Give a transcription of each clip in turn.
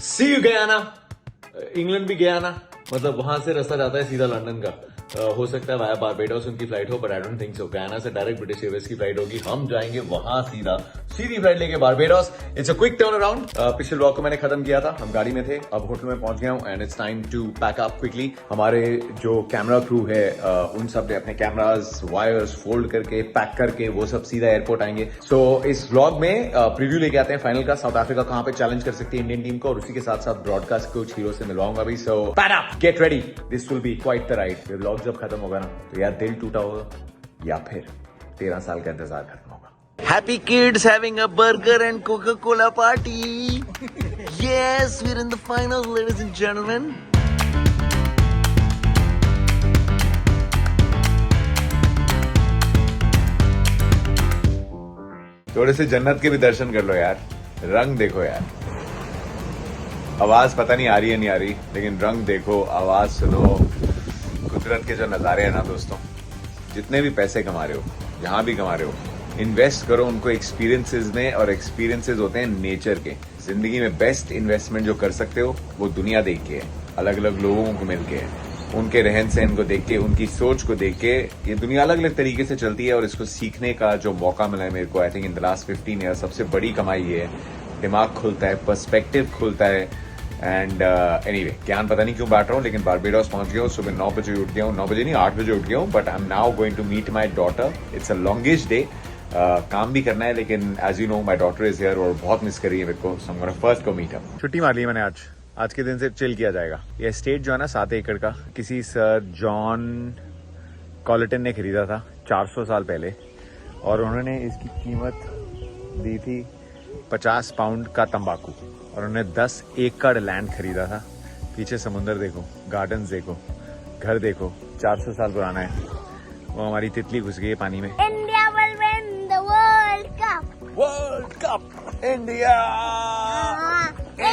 C you Guyana. England भी गया ना, मतलब वहां से रास्ता जाता है सीधा लंदन का। हो सकता है वाया बारबेडोस उनकी फ्लाइट हो, but I don't think so. Guyana से डायरेक्ट ब्रिटिश एयरवेज की फ्लाइट होगी, हम जाएंगे वहां सीधी फ्लाइट लेके Barbados. It's a quick turn around. पिछले व्लॉग को मैंने खत्म किया था, हम गाड़ी में थे, अब होटल में पहुंच गया हूं and it's time to pack up quickly. हमारे जो कैमरा क्रू है उन सब ने अपने कैमराज वायर्स फोल्ड करके पैक करके वो सब सीधा एयरपोर्ट आएंगे। सो इस व्लॉग में प्रीव्यू लेके आते हैं फाइनल का, साउथ अफ्रीका कहां पे चैलेंज कर सकती है इंडियन टीम को, और उसी के साथ साथ ब्रॉडकास्ट कुछ हीरो से मिलवाऊंगा भी। So pad up, get ready, this will be quite the ride. ये व्लॉग जब खत्म होगा ना तो या दिल टूटा होगा या फिर 13 साल का इंतजार खत्म होगा। Happy kids having a burger and Coca-Cola party. Yes, we're in the finals, ladies and gentlemen. थोड़े से जन्नत के भी दर्शन कर लो यार, रंग देखो यार। आवाज पता नहीं आ रही है नहीं आ रही, लेकिन रंग देखो, आवाज सुनो, कुदरत के जो नजारे हैं ना दोस्तों। जितने भी पैसे कमा रहे हो, जहां भी कमा रहे हो, इन्वेस्ट करो उनको एक्सपीरियंसेस में, और एक्सपीरियंसेस होते हैं नेचर के। जिंदगी में बेस्ट इन्वेस्टमेंट जो कर सकते हो वो दुनिया देख के है, अलग अलग लोगों को मिल के है, उनके रहन सहन को देख के, उनकी सोच को देख के। ये दुनिया अलग अलग तरीके से चलती है और इसको सीखने का जो मौका मिला है मेरे को, I think in the last 15 year, सबसे बड़ी कमाई ये है। दिमाग खुलता है, पर्सपेक्टिव खुलता है। एंड एनीवे, ज्ञान पता नहीं क्यों बांट रहा हूँ, लेकिन बारबेडोस पहुंच गया हूँ। सुबह 9 बजे उठ गया हूँ, 9 बजे नहीं 8 बजे उठ गया हूँ, but I am now going to meet my daughter. It's a longest day. काम भी करना है, लेकिन as you know my daughter is here और बहुत मिस कर रही है मेरे को। So I am gonna first go meet her. छुट्टी मार ली मैंने आज के दिन से चिल किया जाएगा। ये एस्टेट जो है ना 7 एकड़ का, किसी सर जॉन कॉलेटन ने खरीदा था 400 साल पहले, और उन्होंने इसकी कीमत दी थी 50 पाउंड का तंबाकू, और उन्होंने 10 एकड़ लैंड खरीदा था। पीछे समुंदर देखो, गार्डन्स देखो, घर देखो, 400 साल पुराना है। वो हमारी तितली घुस गई है पानी में। India will win the World Cup. World cup India,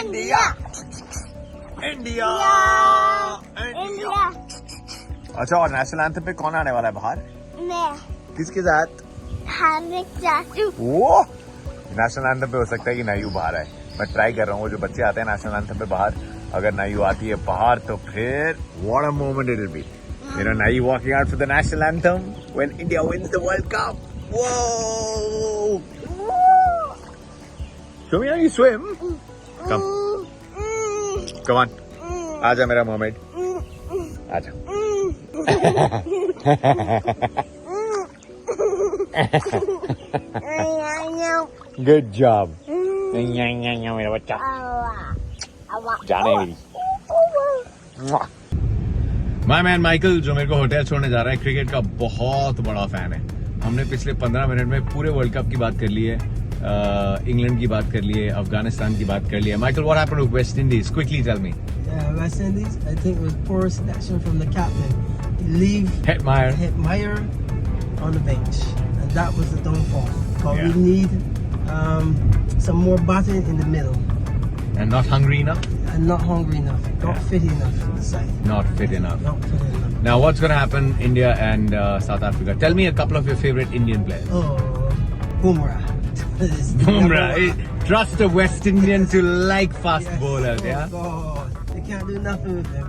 India, India, India. अच्छा, और नेशनल एंथम पे कौन आने वाला है बाहर? मैं किसके साथ? हार्दिक चाचू. वो नेशनल एंथम पे हो सकता है कि नायू बाहर आए। मैं ट्राई कर रहा हूँ, वो जो बच्चे आते हैं नेशनल एंथम पे बाहर, अगर नायू आती है बाहर तो फिर what a moment it will be. You know, Nayu walking out for the national anthem when India wins the World Cup. Whoa! Show me how you swim. Come. Come on. आजा मेरा मोहम्मद. आजा. Good job. मेरा बच्चा. जाने मेरी. My man Michael, जो मेरे को होटल छोड़ने जा रहा है, क्रिकेट का बहुत बड़ा फैन है। हमने पिछले 15 मिनट में पूरे वर्ल्ड कप की बात कर ली है, इंग्लैंड की बात कर ली है, अफगानिस्तान की बात कर ली है। Michael, what happened with West Indies? Quickly tell me. West Indies, I think it was poor selection from the captain. Leave Hetmeyer on the bench, and that was the downfall. Because Yeah. we need some more batting in the middle, and not hungry enough. and not hungry enough, not fit enough for the side. Not fit enough. Not fit enough. Now what's going to happen India and South Africa? Tell me a couple of your favorite Indian players. Oh, Bumrah. It's Bumrah. number one. Trust a West Indian to like fast Yes. bowlers, Oh, yeah? God. They can't do nothing with them.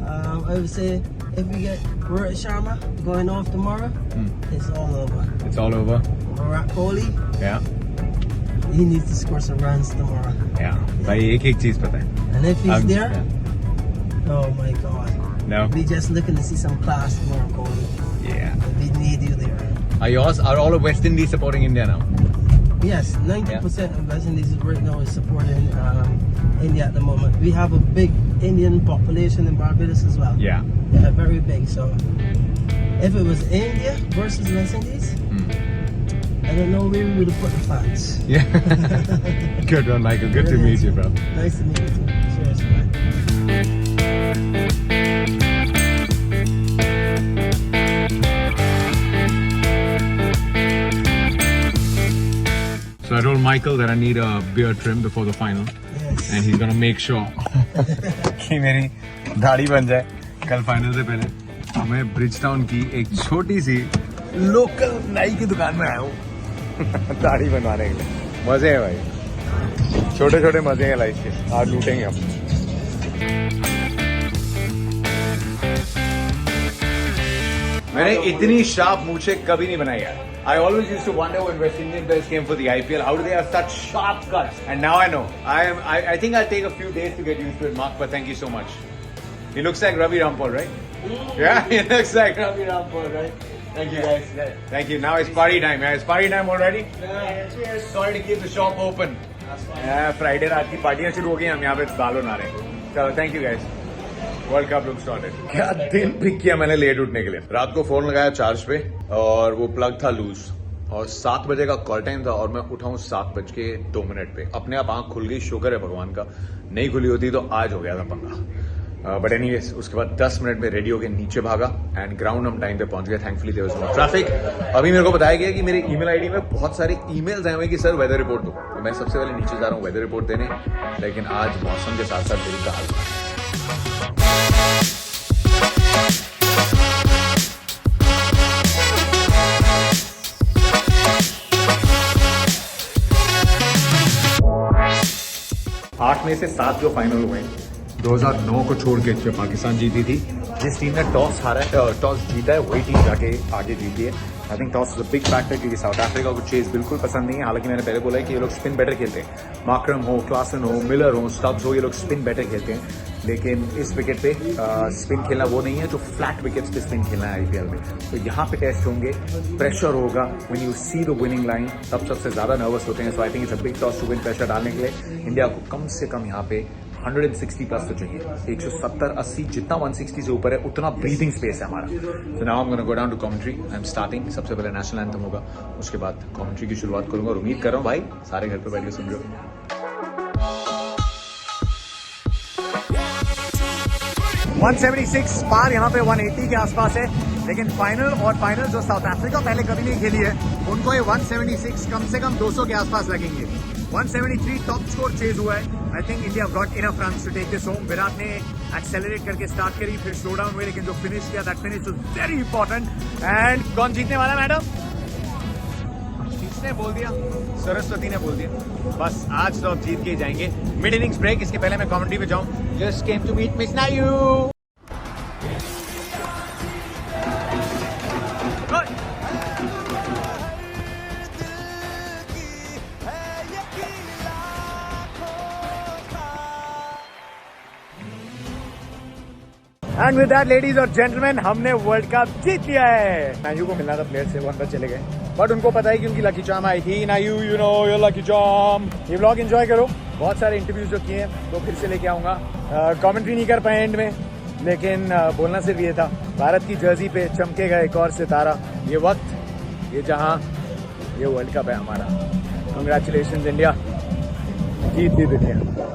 I would say if we get Rohit Sharma going off tomorrow, it's all over. It's all over. Virat Kohli, Yeah. he needs to score some runs tomorrow. Yeah. भाई एक चीज पता है. And if he's there, yeah. oh my God. No. We just looking to see some class tomorrow, Kohli. Yeah. We need you there. Are all of West Indies supporting India now? Yes, 90% of West Indies right now is supporting India at the moment. We have a big Indian population in Barbados as well. Yeah. Yeah, very big. So if it was India versus West Indies, I don't know where we would have put the fans. Yeah. Good one, Michael. Good to meet you, bro. Nice to meet you too. Cheers, man. So I told Michael that I need a beard trim before the final, Yes. and he's gonna make sure कि मेरी दाढ़ी बन जाए कल final से पहले। मैं Bridgetown की एक छोटी सी लोकल नाई की दुकान में आया हूँ दाढ़ी बनवाने के लिए। मजे है भाई। छोटे छोटे मजे हैं लाइफ के, आज लूटेंगे हम। मैंने इतनी शार्प मूछे कभी नहीं बनाई यार। I always used to wonder when West Indian players came for the IPL, how do they have such sharp cuts? And now I know. I think I'll take a few days to get used to it, Mark, but thank you so much. He looks like Ravi Rampal, right? Yeah, he looks like Ravi Rampal, right? Thank you guys. Thank you. Now it's party time. Yeah, it's party time already. Yeah. Sorry to keep the shop open. Yeah, Friday रात की पार्टियां शुरू हो गई, हम यहाँ पे दाल बना रहे हैं। चलो, thank you guys. World cup look started. क्या दिन पिक किया मैंने लेट उठने के लिए। रात को फोन लगाया चार्ज पे और वो प्लग था लूज और 7 बजे का कॉल टाइम था और मैं उठा हूँ 7:02 पे। अपने आप आंख खुल गई, शुक्र है भगवान का। नहीं खुली होती तो आज हो गया था पंगा। बट एनीवेज उसके बाद 10 मिनट में रेडी होकर नीचे भागा एंड ग्राउंड हम टाइम पे पहुंच गए। Thankfully there was no traffic. अभी मेरे को बताया गया कि मेरे ईमेल आईडी में बहुत सारे ईमेल्स आए हुए कि सर वेदर रिपोर्ट दो। तो मैं सबसे पहले नीचे जा रहा हूँ वेदर रिपोर्ट देने, लेकिन आज मौसम के साथ साथ दिल का हाल था। आठ में से 7 जो फाइनल हुए 2009 को छोड़ के जो पाकिस्तान जीती थी, जिस टीम ने टॉस जीता है वही टीम जाके आगे जीती है। I think toss is a big factor क्योंकि साउथ अफ्रीका को चेज बिल्कुल पसंद नहीं है। हालांकि मैंने पहले बोला है कि ये लोग स्पिन बेटर खेलते हैं। मार्करम हो, क्लासन हो, मिलर हो, स्टब्स हो, ये लोग स्पिन बेटर खेलते हैं। लेकिन इस विकेट पे स्पिन खेलना वो नहीं है जो फ्लैट विकेट्स पे स्पिन खेलना है आईपीएल में। तो यहाँ पे टेस्ट होंगे, प्रेशर होगा। When you see the winning line तब सबसे ज्यादा नर्वस होते हैं। So I think it's a big toss to win. Pressure डालने के लिए इंडिया को कम से कम यहाँ पे 160 प्लस तो चाहिए। 170-80 जितना 160 से ऊपर है उतना ब्रीदिंग स्पेस है हमारा। तो now I am gonna go down to commentary. I am starting. सबसे पहले नेशनल एंथम होगा, उसके बाद कमेंट्री की शुरुआत करूंगा और उम्मीद कर रहा हूँ भाई सारे घर पे बैठ के सुन रहे हो। 176 पार यहाँ पे 180 के आसपास है, लेकिन फाइनल जो साउथ अफ्रीका पहले कभी नहीं खेली है उनको ये 176 कम से कम 200 के आसपास लगेंगे। 173 टॉप स्कोर चेज हुआ है। I think India got enough runs to take this home. Virat ने एक्सेलरेट करके स्टार्ट करी, फिर स्लो डाउन हुए, लेकिन जो फिनिश किया that finish was very important. And कौन जीतने वाला मैडम? किसने बोल दिया? सरस्वती ने बोल दिया। बस आज तो अब जीत के ही जाएंगे। मिड इनिंग्स ब्रेक, इसके पहले मैं कमेंट्री पे जाऊं। Just came to meet miss नायू। एंड विद दैट लेडीज और जेंटलमैन, हमने वर्ल्ड कप जीत लिया है। नायू को मिलना था प्लेयर से, वहां पर चले गए, बट उनको पता है कि उनकी लकी चार्म आई थी। नायू, you know your lucky charm. ये व्लॉग एंजॉय करो। बहुत सारे इंटरव्यूज जो किए हैं तो फिर से लेके आऊंगा। कमेंट्री नहीं कर पाए एंड में, लेकिन बोलना सिर्फ ये था, भारत की जर्सी पे चमकेगा एक और सितारा। ये वक्त, ये जहां, ये वर्ल्ड कप है हमारा। कंग्रेचुलेशन इंडिया, जीत ली दुनिया।